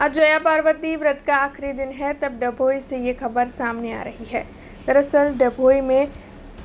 आज जया पार्वती व्रत का आखिरी दिन है, तब डभोई से ये खबर सामने आ रही है। दरअसल डभोई में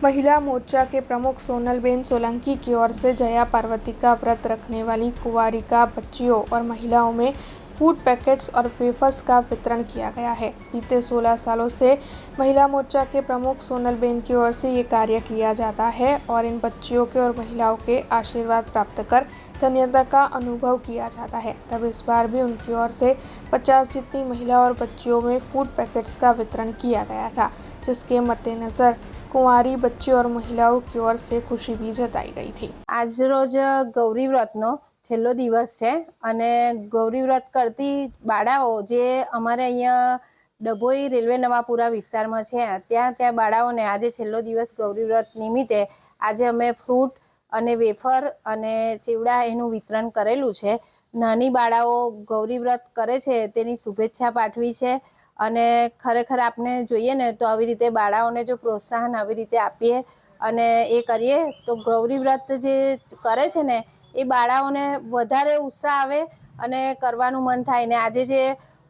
महिला मोर्चा के प्रमुख सोनलबेन सोलंकी की ओर से जया पार्वती का व्रत रखने वाली कुंवारिका बच्चियों और महिलाओं में फूड पैकेट्स और वेफर्स का वितरण किया गया है। बीते 16 सालों से महिला मोर्चा के प्रमुख सोनलबेन की ओर से ये कार्य किया जाता है और इन बच्चियों के और महिलाओं के आशीर्वाद प्राप्त कर धन्यता का अनुभव किया जाता है। तब इस बार भी उनकी ओर से 50 जितनी महिला और बच्चियों में फूड पैकेट्स का वितरण किया गया था, जिसके मद्देनजर कुंवारी बच्चियों और महिलाओं की ओर से खुशी भी जताई गई थी। आज रोज गौरी व्रतनो છેલ્લો દિવસ છે અને ગૌરી વ્રત કરતી બાળાઓ જે અમારે અહીંયા ડભોઈ રેલવે નવાપુરા વિસ્તારમાં છે ત્યાં બાળાઓને આજે છેલ્લો દિવસ ગૌરી વ્રત નિમિત્તે આજે અમે ફ્રૂટ અને વેફર અને ચેવડા એનું વિતરણ કરેલું છે। નાની બાળાઓ ગૌરી વ્રત કરે છે તેની શુભેચ્છા પાઠવી છે અને ખરેખર આપણે જોઈએ ને તો આવી રીતે બાળાઓને જો પ્રોત્સાહન આવી રીતે આપીએ અને એ કરીએ તો ગૌરી વ્રત જે કરે છે ને એ બાળાઓને વધારે ઉત્સાહ આવે અને કરવાનું મન થાય ને આજે જે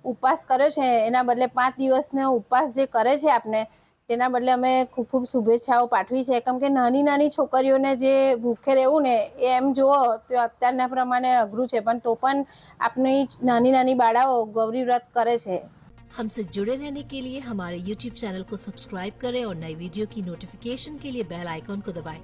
ઉપવાસ કર્યો છે એના બદલે 5 દિવસનો ઉપવાસ જે કરે છે આપણે તેના બદલે અમે ખૂબ ખૂબ શુભેચ્છાઓ પાઠવી છે કેમ કે નાની છોકરીઓને જે ભૂખે રહેવું ને એમ જુઓ તો અત્યારના પ્રમાણે અઘરું છે પણ તો પણ આપણી નાની બાળાઓ ગૌરી व्रत કરે છે। हमसे जुड़े रहने के लिए हमारे YouTube चैनल को सब्सक्राइब करें और नई वीडियो की नोटिफिकेशन के लिए बेल आइकॉन को दबाएं।